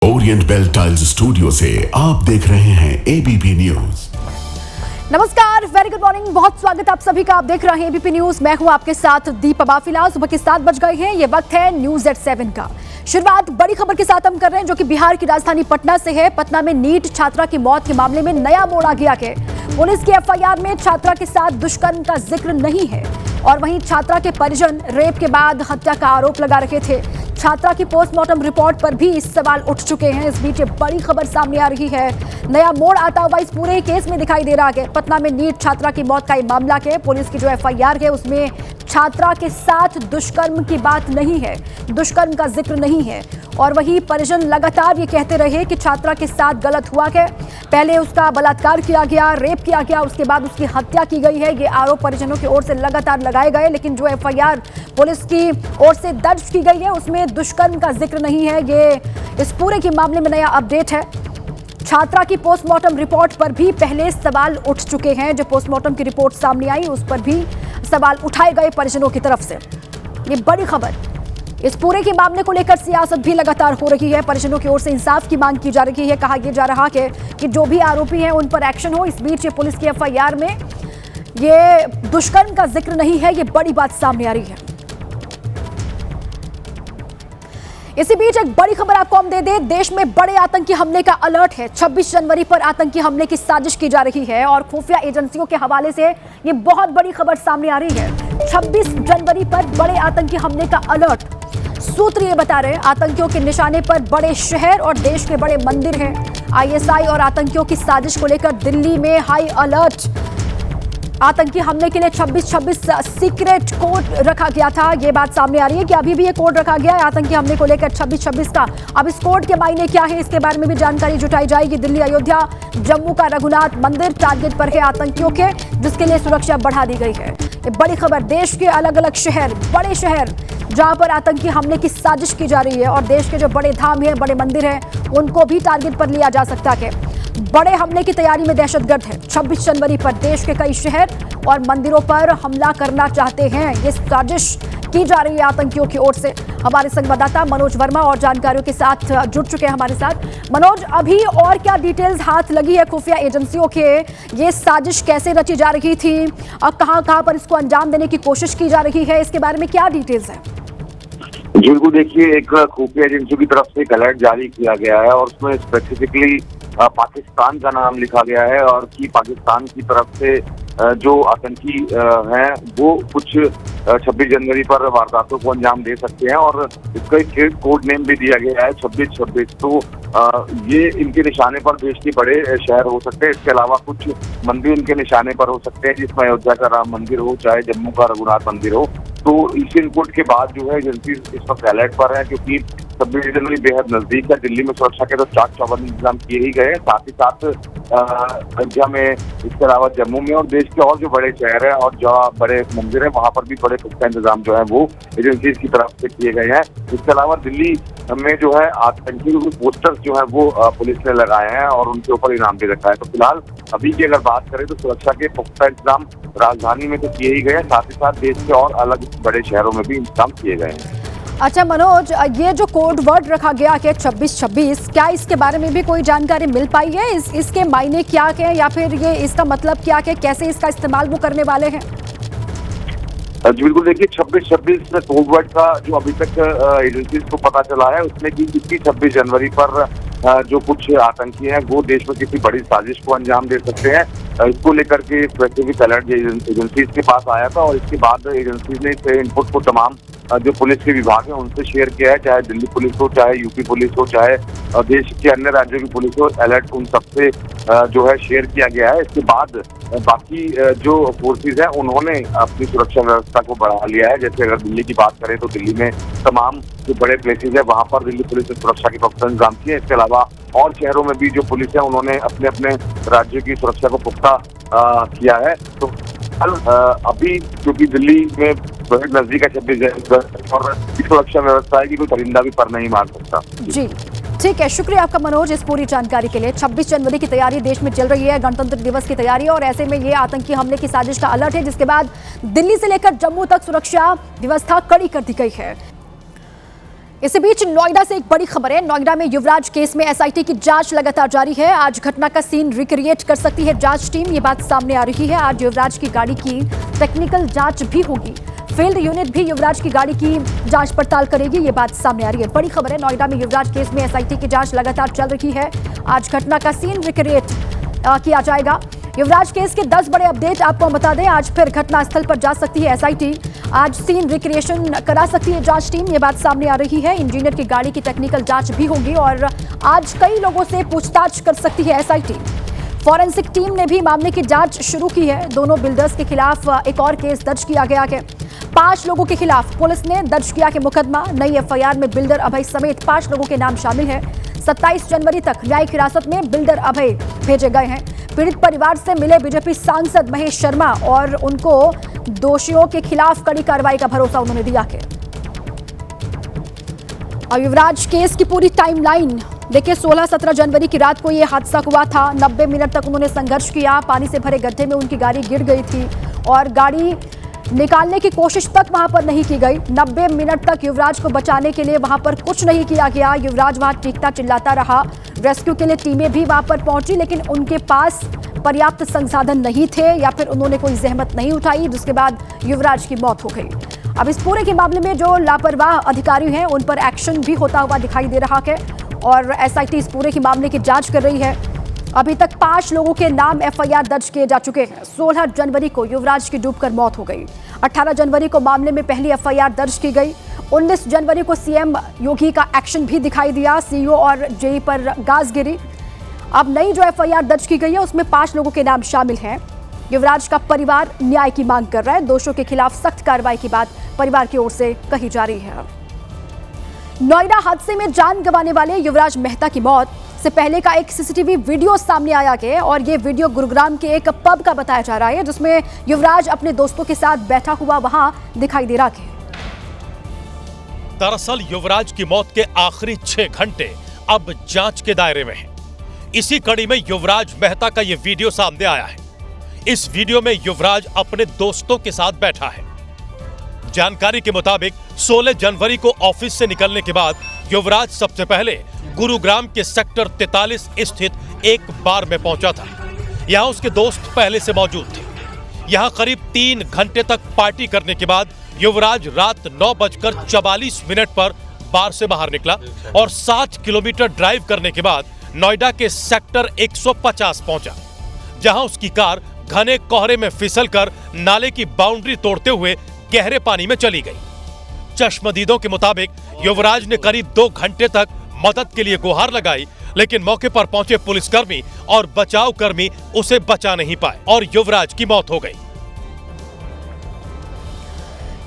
Orient bell tiles studio से आप देख रहे हैं एबीपी न्यूज। नमस्कार, वेरी गुड मॉर्निंग। बहुत स्वागत आप सभी का। आप देख रहे हैं एबीपी न्यूज। मैं हूं आपके साथ दीपा। फिलहाल सुबह के 7 बज गए हैं। ये वक्त है न्यूज एट 7 का। शुरुआत बड़ी खबर के साथ हम कर रहे हैं, जो कि बिहार की राजधानी पटना से है। पटना में नीट छात्रा की मौत के मामले में नया मोड़ आ गया है। पुलिस की एफआईआर में छात्रा के साथ दुष्कर्म का जिक्र नहीं है, और वहीं छात्रा के परिजन रेप के बाद हत्या का आरोप लगा रहे थे। छात्रा की पोस्टमार्टम रिपोर्ट पर भी इस सवाल उठ चुके हैं। इस बीच बड़ी खबर सामने आ रही है। नया मोड़ आता हुआ इस पूरे केस में दिखाई दे रहा है। पटना में नीट छात्रा की मौत का ये मामला है। पुलिस की जो एफआईआर है उसमें छात्रा के साथ दुष्कर्म की बात नहीं है, दुष्कर्म का जिक्र नहीं है। और वहीं परिजन लगातार ये कहते रहे कि छात्रा के साथ गलत हुआ है। पहले उसका बलात्कार किया गया, रेप किया गया, उसके बाद उसकी हत्या की गई है। ये आरोप परिजनों की ओर से लगातार लगाए गए, लेकिन जो एफआईआर पुलिस की ओर से दर्ज की गई है उसमें दुष्कर्म का जिक्र नहीं है। ये इस पूरे के मामले में नया अपडेट है। छात्रा की पोस्टमार्टम रिपोर्ट पर भी पहले सवाल उठ चुके हैं। जो पोस्टमार्टम की रिपोर्ट सामने आई उस पर भी सवाल उठाए गए परिजनों की तरफ से। ये बड़ी खबर। इस पूरे के मामले को लेकर सियासत भी लगातार हो रही है। परिजनों की ओर से इंसाफ की मांग की जा रही है। कहा यह जा रहा है कि जो भी आरोपी हैं उन पर एक्शन हो। इस बीच ये पुलिस की एफआईआर में ये दुष्कर्म का जिक्र नहीं है। ये बड़ी बात सामने आ रही है। इसी बीच एक बड़ी खबर आपको हम दे दें। देश में बड़े आतंकी हमले का अलर्ट है। 26 जनवरी पर आतंकी हमले की साजिश की जा रही है, और खुफिया एजेंसियों के हवाले से ये बहुत बड़ी खबर सामने आ रही है। 26 जनवरी पर बड़े आतंकी हमले का अलर्ट। सूत्र ये बता रहे हैं आतंकियों के निशाने पर बड़े शहर और देश के बड़े मंदिर हैं। आईएसआई और आतंकियों की साजिश को लेकर दिल्ली में हाई अलर्ट। आतंकी हमले के लिए 26-26 सीक्रेट कोड रखा गया था। ये बात सामने आ रही है कि अभी भी ये कोड रखा गया है आतंकी हमले को लेकर 26-26 का। अब इस कोड के मायने क्या है, इसके बारे में भी जानकारी जुटाई जाएगी। दिल्ली, अयोध्या, जम्मू का रघुनाथ मंदिर टारगेट पर है आतंकियों के, जिसके लिए सुरक्षा बढ़ा दी गई है। ये बड़ी खबर। देश के अलग अलग शहर, बड़े शहर जहां पर आतंकी हमले की साजिश की जा रही है, और देश के जो बड़े धाम हैं, बड़े मंदिर हैं, उनको भी टारगेट पर लिया जा सकता है। बड़े हमले की तैयारी में दहशतगर्द है। 26 जनवरी पर देश के कई शहर और मंदिरों पर हमला करना चाहते हैं। ये साजिश की जा रही है आतंकियों की ओर से। हमारे संवाददाता मनोज वर्मा और जानकारियों के साथ जुड़ चुके हैं हमारे साथ। मनोज, अभी और क्या डिटेल्स हाथ लगी है खुफिया एजेंसियों के? ये साजिश कैसे रची जा रही थी और कहां पर इसको अंजाम देने की कोशिश की जा रही है, इसके बारे में क्या डिटेल्स है? बिल्कुल, देखिए, एक खुफिया एजेंसियों की तरफ से एक अलर्ट जारी किया गया है, और उसमें स्पेसिफिकली पाकिस्तान का नाम लिखा गया है, और कि पाकिस्तान की तरफ से जो आतंकी हैं वो कुछ 26 जनवरी पर वारदातों को अंजाम दे सकते हैं, और इसका एक कोड नेम भी दिया गया है 26-26। तो ये इनके निशाने पर देश के बड़े शहर हो सकते हैं। इसके अलावा कुछ मंदिर इनके निशाने पर हो सकते हैं, जिसमें अयोध्या का राम मंदिर हो, चाहे जम्मू का रघुनाथ मंदिर हो। तो इस इनपुट के बाद जो है एजेंसी इस वक्त अलर्ट पर है, क्योंकि 26 जनवरी बेहद नजदीक है। दिल्ली में सुरक्षा के तो चाक चौबंद इंतजाम किए ही गए हैं, साथ ही साथ अयोध्या में, इसके अलावा जम्मू में और देश के और जो बड़े शहर हैं और जो बड़े मंदिर हैं वहां पर भी बड़े पुख्ता इंतजाम जो है वो एजेंसी की तरफ से किए गए हैं। इसके अलावा दिल्ली में जो है आतंकी पोस्टर्स जो है वो पुलिस ने लगाए हैं और उनके ऊपर इनाम भी रखा है। तो फिलहाल अभी की अगर बात करें तो सुरक्षा के पुख्ता इंतजाम राजधानी में तो किए ही गए हैं, साथ ही साथ देश के और अलग बड़े शहरों में भी इंतजाम किए गए हैं। अच्छा मनोज, ये जो कोड वर्ड रखा गया है 26-26, क्या इसके बारे में भी कोई जानकारी मिल पाई है? इसके मायने क्या है, या फिर ये इसका मतलब क्या है, कैसे इसका इस्तेमाल वो करने वाले हैं? जी बिल्कुल, देखिए 26-26 कोड वर्ड का जो अभी तक एजेंसी को पता चला है उसमें कि इसी 26 जनवरी पर जो कुछ आतंकी हैं वो देश में किसी बड़ी साजिश को अंजाम दे सकते हैं। इसको लेकर के स्पेसिफिक अलर्ट एजेंसी के पास आया था, और इसके बाद एजेंसी ने इस इनपुट को तमाम जो पुलिस के विभाग हैं उनसे शेयर किया है, चाहे दिल्ली पुलिस हो, चाहे यूपी पुलिस हो, चाहे देश के अन्य राज्यों की पुलिस हो। अलर्ट उन सबसे जो है शेयर किया गया है। इसके बाद बाकी जो फोर्सेज हैं उन्होंने अपनी सुरक्षा व्यवस्था को बढ़ा लिया है। जैसे अगर दिल्ली की बात करें तो दिल्ली में तमाम जो बड़े प्लेसेज है वहां पर दिल्ली पुलिस ने सुरक्षा के पुख्ता इंतजाम किए। इसके अलावा और शहरों में भी जो पुलिस है उन्होंने अपने अपने राज्यों की सुरक्षा को पुख्ता किया है। तो अभी क्योंकि दिल्ली में बहुत नजदीक है 26 जनवरी, और सुरक्षा व्यवस्था है कि कोई परिंदा भी पर नहीं मार सकता। जी ठीक है, शुक्रिया आपका मनोज इस पूरी जानकारी के लिए। 26 जनवरी की तैयारी देश में चल रही है, गणतंत्र दिवस की तैयारी, और ऐसे में ये आतंकी हमले की साजिश का अलर्ट है, जिसके बाद दिल्ली से लेकर जम्मू तक सुरक्षा व्यवस्था कड़ी कर दी गई है। इसी बीच नोएडा से एक बड़ी खबर है। नोएडा में युवराज केस में एसआईटी की जांच लगातार जारी है। आज घटना का सीन रिक्रिएट कर सकती है जांच टीम, ये बात सामने आ रही है। आज युवराज की गाड़ी की टेक्निकल जांच भी होगी। फील्ड यूनिट भी युवराज की गाड़ी की जांच पड़ताल करेगी, ये बात सामने आ रही है। बड़ी खबर है, नोएडा में युवराज केस में एसआईटी की जांच लगातार चल रही है। आज घटना का सीन रिक्रिएट किया जाएगा। युवराज केस के 10 बड़े अपडेट आपको बता दें। आज फिर घटनास्थल पर जा सकती है एसआईटी। आज सीन रिक्रिएशन करा सकती है जांच टीम, ये बात सामने आ रही है। इंजीनियर की गाड़ी की टेक्निकल जांच भी होगी और आज कई लोगों से पूछताछ कर सकती है एसआईटी। फॉरेंसिक टीम ने भी मामले की जांच शुरू की है। दोनों बिल्डर्स के खिलाफ एक और केस दर्ज किया गया है। 5 लोगों के खिलाफ पुलिस ने दर्ज किया है मुकदमा। नई एफआईआर में बिल्डर अभय समेत 5 लोगों के नाम शामिल है। 27 जनवरी तक न्यायिक हिरासत में बिल्डर अभय भेजे गए हैं। पीड़ित परिवार से मिले बीजेपी सांसद महेश शर्मा और उनको दोषियों के खिलाफ कड़ी कार्रवाई का भरोसा उन्होंने दिया है। और युवराज केस की पूरी टाइमलाइन देखिए, 16-17 जनवरी की रात को यह हादसा हुआ था। 90 मिनट तक उन्होंने संघर्ष किया। पानी से भरे गड्ढे में उनकी गाड़ी गिर गई थी और गाड़ी निकालने की कोशिश तक वहां पर नहीं की गई। 90 मिनट तक युवराज को बचाने के लिए वहां पर कुछ नहीं किया गया। युवराज वहां चीखता चिल्लाता रहा। रेस्क्यू के लिए टीमें भी वहां पर पहुंची, लेकिन उनके पास पर्याप्त संसाधन नहीं थे या फिर उन्होंने कोई जहमत नहीं उठाई, जिसके बाद युवराज की मौत हो गई। अब इस पूरे के मामले में जो लापरवाह अधिकारी हैं उन पर एक्शन भी होता हुआ दिखाई दे रहा है और एसआईटी इस पूरे के मामले की जांच कर रही है। अभी तक 5 लोगों के नाम एफआईआर दर्ज किए जा चुके हैं। 16 जनवरी को युवराज की डूबकर मौत हो गई। 18 जनवरी को मामले में पहली एफआईआर दर्ज की गई। 19 जनवरी को सीएम योगी का एक्शन भी दिखाई दिया। सीईओ और जेई पर गाज गिरी। अब नई जो एफआईआर दर्ज की गई है उसमें 5 लोगों के नाम शामिल हैं। युवराज का परिवार न्याय की मांग कर रहा है। दोषियों के खिलाफ सख्त कार्रवाई की बात परिवार की ओर से कही जा रही है। नोएडा हादसे में जान गंवाने वाले युवराज मेहता की मौत से पहले का एक सीसीटीवी वीडियो सामने आया है और ये वीडियो गुरुग्राम के एक पब का बताया जा रहा है, जिसमें युवराज अपने दोस्तों के साथ बैठा हुआ वहां दिखाई दे रहा है। दरअसल युवराज की मौत के आखिरी 6 घंटे अब जांच के दायरे में हैं। इसी कड़ी में युवराज मेहता का यह वीडियो सामने आया है। इस वीडियो में युवराज अपने दोस्तों के साथ बैठा है। जानकारी के मुताबिक 16 जनवरी को ऑफिस से निकलने के बाद युवराज सबसे पहले गुरुग्राम के सेक्टर 43 स्थित एक बार में पहुंचा था। यहां उसके दोस्त पहले से मौजूद थे। यहां करीब 3 घंटे तक पार्टी करने के बाद युवराज रात 9:44 पर बार से बाहर निकला और 7 किलोमीटर ड्राइव करने के बाद नोएडा के सेक्टर 150 पहुंचा, जहां उसकी कार घने कोहरे में फिसलकर नाले की बाउंड्री तोड़ते हुए गहरे पानी में चली गई। चश्मदीदों के मुताबिक युवराज ने करीब 2 घंटे तक मदद के लिए गुहार लगाई, लेकिन मौके पर पहुंचे पुलिसकर्मी और बचाव कर्मी उसे बचा नहीं पाए और युवराज की मौत हो गई।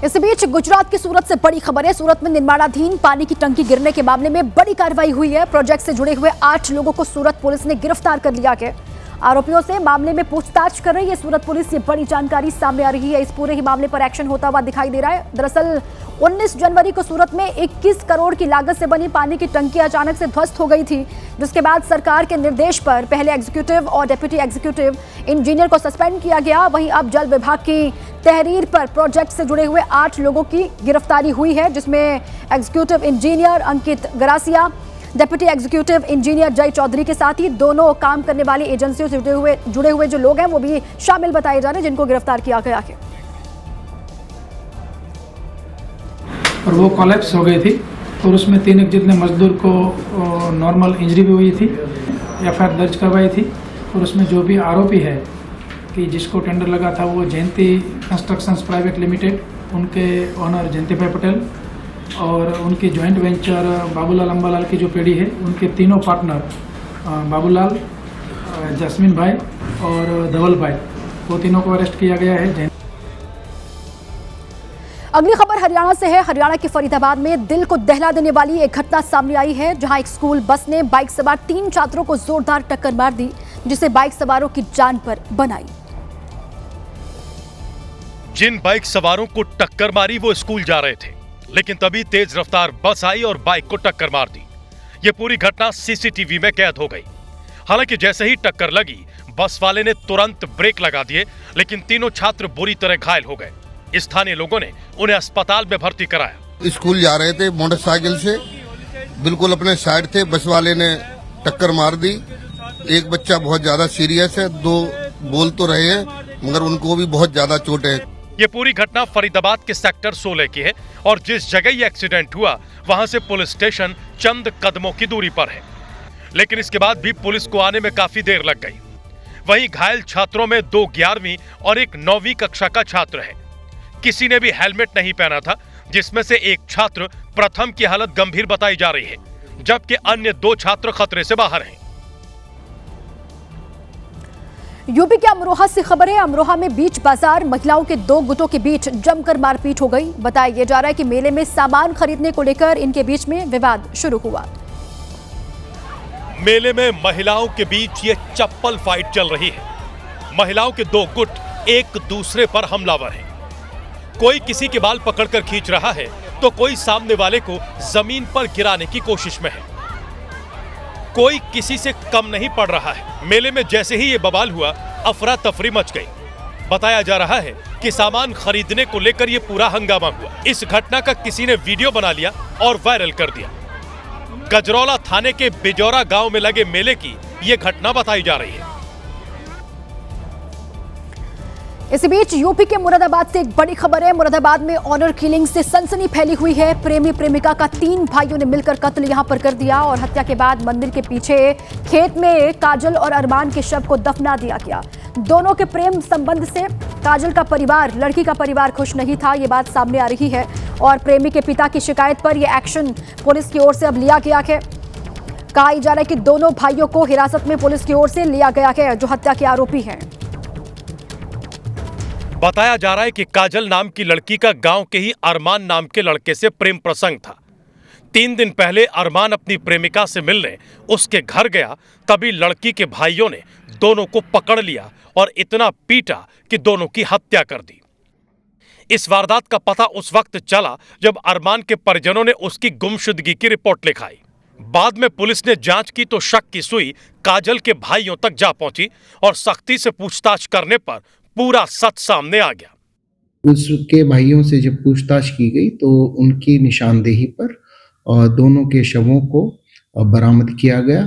इस बीच गुजरात की सूरत से बड़ी खबर है। सूरत में निर्माणाधीन पानी की टंकी गिरने के मामले में बड़ी कार्रवाई हुई है। प्रोजेक्ट से जुड़े हुए 8 लोगों को सूरत पुलिस ने गिरफ्तार कर लिया है। आरोपियों से मामले में पूछताछ कर रही है सूरत पुलिस। ये बड़ी जानकारी सामने आ रही है। इस पूरे ही मामले पर एक्शन होता हुआ दिखाई दे रहा है। दरअसल 19 जनवरी को सूरत में 21 करोड़ की लागत से बनी पानी की टंकी अचानक से ध्वस्त हो गई थी, जिसके बाद सरकार के निर्देश पर पहले एग्जीक्यूटिव और डिप्टी एग्जीक्यूटिव इंजीनियर को सस्पेंड किया गया। वहीं अब जल विभाग की तहरीर पर प्रोजेक्ट से जुड़े हुए 8 लोगों की गिरफ्तारी हुई है, जिसमें एग्जीक्यूटिव इंजीनियर अंकित गरासिया, डिप्टी एग्जीक्यूटिव इंजीनियर जय चौधरी के साथ ही दोनों काम करने वाली एजेंसियों से जुड़े हुए जो लोग हैं वो भी शामिल बताए जा रहे हैं, जिनको गिरफ्तार किया गया है। और वो कोलैप्स हो गई थी और उसमें 3 जितने मजदूर को नॉर्मल इंजरी भी हुई थी। एफआईआर दर्ज करवाई थी और उसमें जो भी आरोपी है कि जिसको टेंडर लगा था वो जयंती कंस्ट्रक्शंस प्राइवेट लिमिटेड, उनके ओनर जयंती भाई पटेल और उनकी जॉइंट वेंचर बाबूलाल अंबालाल की जो पीढ़ी है, उनके तीनों पार्टनर बाबूलाल, जस्मीन भाई और धवल भाई, वो तीनों को अरेस्ट किया गया है। अगली खबर हरियाणा से है। हरियाणा के फरीदाबाद में दिल को दहला देने वाली एक घटना सामने आई है, जहां एक स्कूल बस ने बाइक सवार 3 छात्रों को जोरदार टक्कर मार दी, जिससे बाइक सवारों की जान पर बन आई। जिन बाइक सवारों को टक्कर मारी वो स्कूल जा रहे थे, लेकिन तभी तेज रफ्तार बस आई और बाइक को टक्कर मार दी। ये पूरी घटना सीसीटीवी में कैद हो गई। हालांकि जैसे ही टक्कर लगी, बस वाले ने तुरंत ब्रेक लगा दिए, लेकिन तीनों छात्र बुरी तरह घायल हो गए। स्थानीय लोगों ने उन्हें अस्पताल में भर्ती कराया। स्कूल जा रहे थे मोटरसाइकिल से, बिल्कुल अपने साइड थे, बस वाले ने टक्कर मार दी। एक बच्चा बहुत ज्यादा सीरियस है, 2 बोल तो रहे हैं मगर उनको भी बहुत ज्यादा चोट है। ये पूरी घटना फरीदाबाद के सेक्टर 16 की है और जिस जगह ये एक्सीडेंट हुआ वहां से पुलिस स्टेशन चंद कदमों की दूरी पर है, लेकिन इसके बाद भी पुलिस को आने में काफी देर लग गई। वहीं घायल छात्रों में 2 11वीं और एक 9वीं कक्षा का छात्र है। किसी ने भी हेलमेट नहीं पहना था, जिसमें से एक छात्र प्रथम की हालत गंभीर बताई जा रही है, जबकि अन्य 2 छात्र खतरे से बाहर हैं। यूपी के अमरोहा से खबर है। अमरोहा में बीच बाजार महिलाओं के 2 गुटों के बीच जमकर मारपीट हो गई। बताया यह जा रहा है कि मेले में सामान खरीदने को लेकर इनके बीच में विवाद शुरू हुआ। मेले में महिलाओं के बीच ये चप्पल फाइट चल रही है। महिलाओं के 2 गुट एक दूसरे पर हमलावर हैं। कोई किसी के बाल पकड़कर खींच रहा है तो कोई सामने वाले को जमीन पर गिराने की कोशिश में है। कोई किसी से कम नहीं पड़ रहा है। मेले में जैसे ही ये बवाल हुआ, अफरा तफरी मच गई। बताया जा रहा है कि सामान खरीदने को लेकर ये पूरा हंगामा हुआ। इस घटना का किसी ने वीडियो बना लिया और वायरल कर दिया। गजरौला थाने के बिजौरा गांव में लगे मेले की ये घटना बताई जा रही है। इसी बीच यूपी के मुरादाबाद से एक बड़ी खबर है। मुरादाबाद में ऑनर किलिंग से सनसनी फैली हुई है। प्रेमी प्रेमिका का 3 भाइयों ने मिलकर कत्ल यहां पर कर दिया और हत्या के बाद मंदिर के पीछे खेत में काजल और अरमान के शव को दफना दिया गया। दोनों के प्रेम संबंध से काजल का परिवार, लड़की का परिवार खुश नहीं था, ये बात सामने आ रही है और प्रेमी के पिता की शिकायत पर यह एक्शन पुलिस की ओर से अब लिया गया है। कहा जा रहा है कि दोनों भाइयों को हिरासत में पुलिस की ओर से लिया गया है, जो हत्या के आरोपी हैं। बताया जा रहा है कि काजल नाम की लड़की का गांव के ही अरमान नाम के लड़के से प्रेम प्रसंग था। 3 दिन पहले अरमान अपनी प्रेमिका से मिलने उसके घर गया, तभी लड़की के भाइयों ने दोनों को पकड़ लिया और इतना पीटा कि दोनों की हत्या कर दी। इस वारदात का पता उस वक्त चला जब अरमान के परिजनों ने उसकी गुमशुदगी की रिपोर्ट लिखाई। बाद में पुलिस ने जांच की तो शक की सुई काजल के भाइयों तक जा पहुंची और सख्ती से पूछताछ करने पर पूरा सच सामने आ गया। उसके भाइयों से जब पूछताछ की गई तो उनकी निशानदेही पर दोनों के शवों को बरामद किया गया।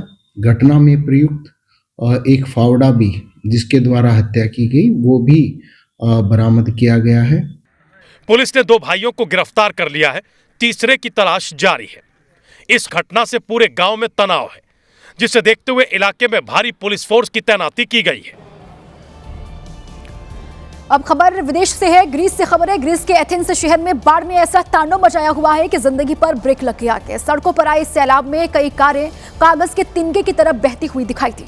घटना में प्रयुक्त एक फावड़ा भी जिसके द्वारा हत्या की गई वो भी बरामद किया गया है। पुलिस ने 2 भाइयों को गिरफ्तार कर लिया है, तीसरे की तलाश जारी है। इस घटना से पूरे गांव में तनाव है, जिसे देखते हुए इलाके में भारी पुलिस फोर्स की तैनाती की गई है। अब खबर विदेश से है। ग्रीस से खबर है। ग्रीस के एथेंस शहर में बाढ़ ने ऐसा तांडव मचाया हुआ है कि जिंदगी पर ब्रेक लग गया है। सड़कों पर आए सैलाब में कई कारें कागज के तिनके की तरफ बहती हुई दिखाई दी।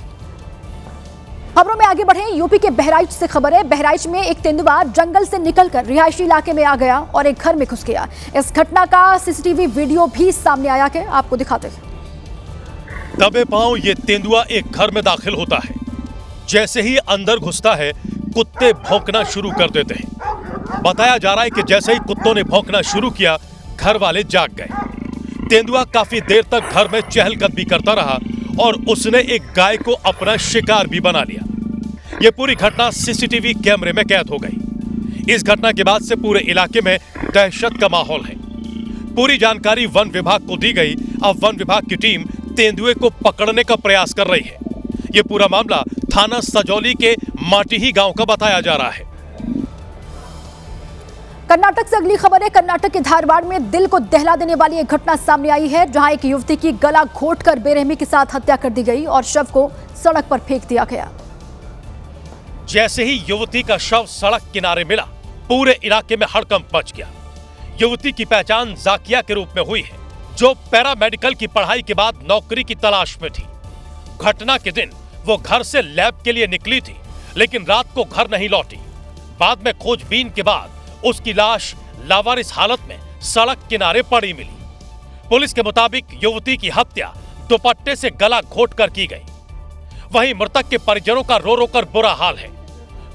खबरों में आगे बढ़े। यूपी के बहराइच से खबर है। बहराइच में एक तेंदुआ जंगल से निकलकर रिहायशी इलाके में आ गया और एक घर में घुस गया। इस घटना का सीसीटीवी वीडियो भी सामने आया है, आपको दिखाते हैं। दबे पांव ये तेंदुआ एक घर में दाखिल होता है। जैसे ही अंदर घुसता है, कुत्ते भौंकना शुरू कर देते हैं। बताया जा रहा है कि जैसे ही कुत्तों ने भौंकना शुरू किया, घर वाले जाग गए। तेंदुआ काफी देर तक घर में चहलकदमी करता रहा और उसने एक गाय को अपना शिकार भी बना लिया। यह पूरी घटना सीसीटीवी कैमरे में कैद हो गई। इस घटना के बाद से पूरे इलाके में दहशत का माहौल है। पूरी जानकारी वन विभाग को दी गई। अब वन विभाग की टीम तेंदुए को पकड़ने का प्रयास कर रही है। यह पूरा मामला थाना सजौली के माटीही गांव का बताया जा रहा है। कर्नाटक से अगली खबर है। कर्नाटक के धारवाड़ में दिल को दहला देने वाली एक घटना सामने आई है, जहां एक युवती की गला घोंटकर बेरहमी के साथ हत्या कर दी गई और शव को सड़क पर फेंक दिया गया। जैसे ही युवती का शव सड़क किनारे मिला, पूरे इलाके में हड़कंप मच गया। युवती की पहचान जाकिया के रूप में हुई है, जो पैरामेडिकल की पढ़ाई के बाद नौकरी की तलाश में थी। घटना के दिन वो घर से लैब के लिए निकली थी, लेकिन रात को घर नहीं लौटी। बाद में खोजबीन के बाद उसकी लाश लावारिस हालत में सड़क किनारे पड़ी मिली। पुलिस के मुताबिक युवती की हत्या दुपट्टे से गला घोंटकर की गई। वहीं मृतक के परिजनों का रो रो कर बुरा हाल है।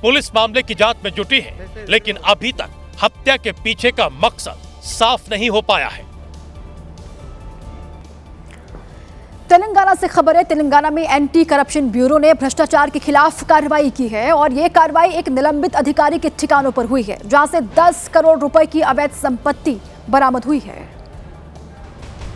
पुलिस मामले की जांच में जुटी है, लेकिन अभी तक हत्या के पीछे का मकसद साफ नहीं हो पाया है। तेलंगाना से खबर है। तेलंगाना में एंटी करप्शन ब्यूरो ने भ्रष्टाचार के खिलाफ कार्रवाई की है और यह कार्रवाई एक निलंबित अधिकारी के ठिकानों पर हुई है, जहां से 10 करोड़ रुपए की अवैध संपत्ति बरामद हुई है।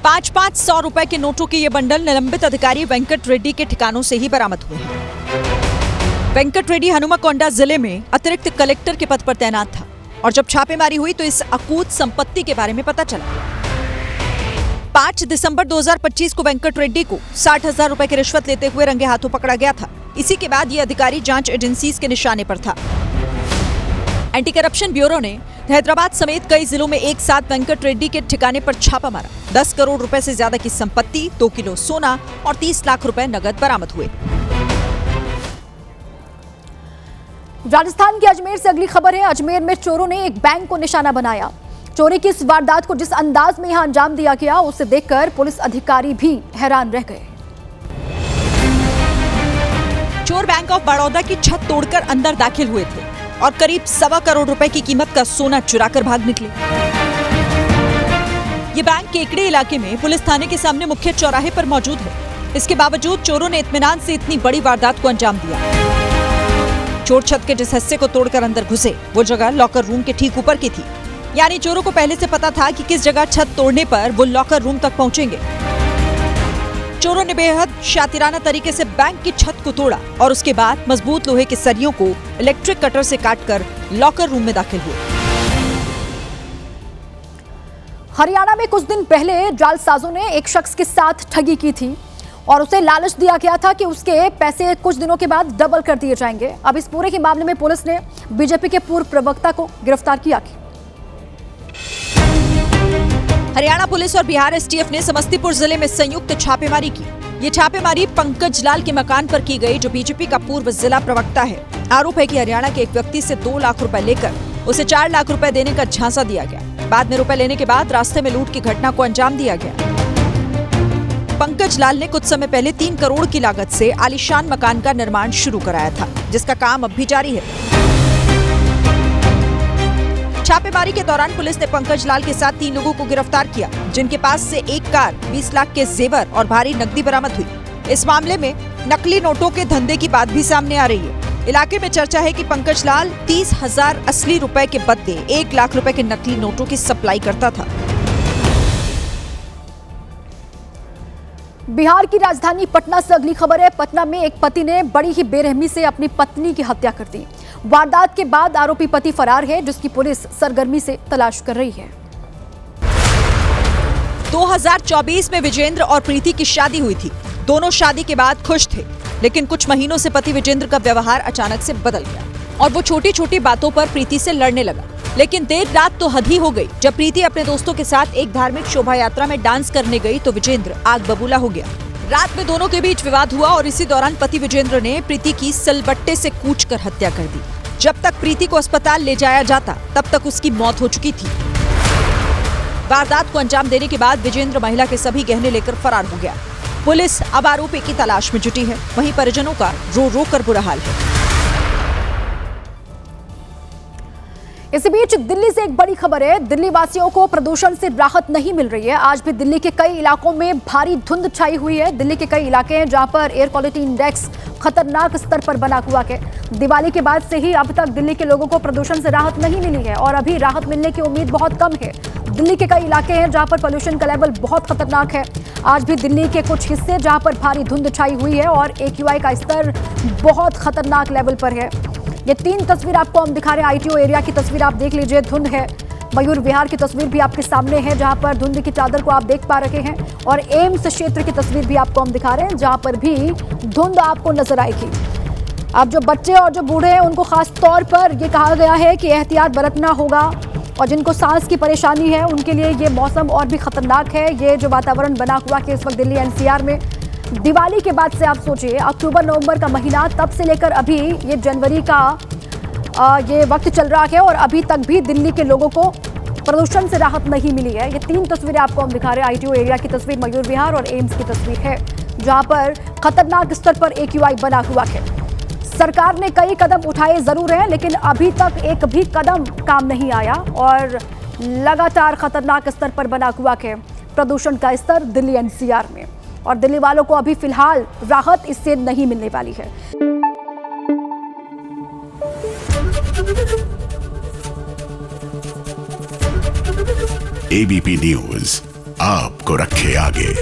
500 रुपए के नोटों के ये बंडल निलंबित अधिकारी वेंकट रेड्डी के ठिकानों से ही बरामद हुए हैं। वेंकट रेड्डी हनुमाकोंडा जिले में अतिरिक्त कलेक्टर के पद पर तैनात था और जब छापेमारी हुई तो इस अकूत संपत्ति के बारे में पता चला। 5 दिसंबर 2025 को वेंकट रेड्डी को 60,000 रुपए की रिश्वत लेते हुए रंगे हाथों पकड़ा गया था। इसी के बाद ये अधिकारी जांच एजेंसीज के निशाने पर था। एंटी करप्शन ब्यूरो ने हैदराबाद समेत कई जिलों में एक साथ वेंकट रेड्डी के ठिकाने पर छापा मारा। 10 करोड़ रुपए से ज्यादा की संपत्ति, 2 किलो सोना और 30 लाख रुपए नगद बरामद हुए। राजस्थान के अजमेर से अगली खबर है। अजमेर में चोरों ने एक बैंक को निशाना बनाया। चोरी की इस वारदात को जिस अंदाज में यहां अंजाम दिया गया उसे देखकर पुलिस अधिकारी भी हैरान रह गए। चोर बैंक ऑफ बड़ौदा की छत तोड़कर अंदर दाखिल हुए थे और करीब 1.25 करोड़ रुपए की कीमत का सोना चुराकर भाग निकले। ये बैंक केकड़े इलाके में पुलिस थाने के सामने मुख्य चौराहे पर मौजूद है। इसके बावजूद चोरों ने इत्मीनान से इतनी बड़ी वारदात को अंजाम दिया। चोर छत के जिस हिस्से को तोड़कर अंदर घुसे वो जगह लॉकर रूम के ठीक ऊपर की थी, यानी चोरों को पहले से पता था कि किस जगह छत तोड़ने पर वो लॉकर रूम तक पहुंचेंगे। चोरों ने बेहद शातिराना तरीके से बैंक की छत को तोड़ा और उसके बाद मजबूत लोहे के सरियों को इलेक्ट्रिक कटर से काटकर लॉकर रूम में दाखिल हुए। हरियाणा में कुछ दिन पहले जालसाजों ने एक शख्स के साथ ठगी की थी और उसे लालच दिया गया था कि उसके पैसे कुछ दिनों के बाद डबल कर दिए जाएंगे। अब इस पूरे के मामले में पुलिस ने बीजेपी के पूर्व प्रवक्ता को गिरफ्तार किया। हरियाणा पुलिस और बिहार एसटीएफ ने समस्तीपुर जिले में संयुक्त छापेमारी की। ये छापेमारी पंकज लाल के मकान पर की गई, जो बीजेपी का पूर्व जिला प्रवक्ता है। आरोप है कि हरियाणा के एक व्यक्ति से 2 लाख रुपए लेकर उसे 4 लाख रुपए देने का झांसा दिया गया। बाद में रुपए लेने के बाद रास्ते में लूट की घटना को अंजाम दिया गया। पंकज लाल ने कुछ समय पहले 3 करोड़ की लागत से आलीशान मकान का निर्माण शुरू कराया था, जिसका काम अब भी जारी है। छापेमारी के दौरान पुलिस ने पंकज लाल के साथ 3 लोगों को गिरफ्तार किया, जिनके पास से एक कार, 20 लाख के जेवर और भारी नकदी बरामद हुई। इस मामले में नकली नोटों के धंधे की बात भी सामने आ रही है। इलाके में चर्चा है कि पंकज लाल 30,000 असली रुपए के बदले 1 लाख रुपए के नकली नोटों की सप्लाई करता था। बिहार की राजधानी पटना से अगली खबर है। पटना में एक पति ने बड़ी ही बेरहमी से अपनी पत्नी की हत्या कर दी। वारदात के बाद आरोपी पति फरार है, जिसकी पुलिस सरगर्मी से तलाश कर रही है। 2024 में विजेंद्र और प्रीति की शादी हुई थी। दोनों शादी के बाद खुश थे, लेकिन कुछ महीनों से पति विजेंद्र का व्यवहार अचानक से बदल गया और वो छोटी छोटी बातों पर प्रीति से लड़ने लगा। लेकिन देर रात तो हद ही हो गई। जब प्रीति अपने दोस्तों के साथ एक धार्मिक शोभा यात्रा में डांस करने गई तो विजेंद्र आग बबूला हो गया। रात में दोनों के बीच विवाद हुआ और इसी दौरान पति विजेंद्र ने प्रीति की सलबट्टे से कूचकर हत्या कर दी। जब तक प्रीति को अस्पताल ले जाया जाता तब तक उसकी मौत हो चुकी थी। वारदात को अंजाम देने के बाद विजेंद्र महिला के सभी गहने लेकर फरार हो गया। पुलिस अब आरोपी की तलाश में जुटी है। वहीं परिजनों का रो रो कर बुरा हाल है। इसी बीच दिल्ली से एक बड़ी खबर है। दिल्ली वासियों को प्रदूषण से राहत नहीं मिल रही है। आज भी दिल्ली के कई इलाकों में भारी धुंध छाई हुई है। दिल्ली के कई इलाके हैं जहां पर एयर क्वालिटी इंडेक्स खतरनाक स्तर पर बना हुआ है। दिवाली के बाद से ही अब तक दिल्ली के लोगों को प्रदूषण से राहत नहीं मिली है और अभी राहत मिलने की उम्मीद बहुत कम है। दिल्ली के कई इलाके हैं जहां पर पोल्यूशन का लेवल बहुत खतरनाक है। आज भी दिल्ली के कुछ हिस्से जहां पर भारी धुंध छाई हुई है और AQI का स्तर बहुत खतरनाक लेवल पर है। ये 3 तस्वीर आपको हम दिखा रहे हैं। ITO एरिया की तस्वीर आप देख लीजिए, धुंध है। मयूर विहार की तस्वीर भी आपके सामने है जहां पर धुंध की चादर को आप देख पा रहे हैं और एम्स क्षेत्र की तस्वीर भी आपको हम दिखा रहे हैं जहां पर भी धुंध आपको नजर आएगी। अब जो बच्चे और जो बूढ़े हैं उनको खास तौर पर ये कहा गया है कि एहतियात बरतना होगा और जिनको सांस की परेशानी है उनके लिए ये मौसम और भी खतरनाक है। ये जो वातावरण बना हुआ है इस वक्त दिल्ली NCR में, दिवाली के बाद से आप सोचिए अक्टूबर नवंबर का महीना, तब से लेकर अभी ये जनवरी का ये वक्त चल रहा है और अभी तक भी दिल्ली के लोगों को प्रदूषण से राहत नहीं मिली है। ये 3 तस्वीरें आपको हम दिखा रहे हैं। ITO एरिया की तस्वीर, मयूर विहार और एम्स की तस्वीर है जहां पर खतरनाक स्तर पर AQI बना हुआ है। सरकार ने कई कदम उठाए जरूर हैं, लेकिन अभी तक एक भी कदम काम नहीं आया और लगातार खतरनाक स्तर पर बना हुआ है प्रदूषण का स्तर दिल्ली NCR में और दिल्ली वालों को अभी फिलहाल राहत इससे नहीं मिलने वाली है। एबीपी न्यूज आपको रखे आगे।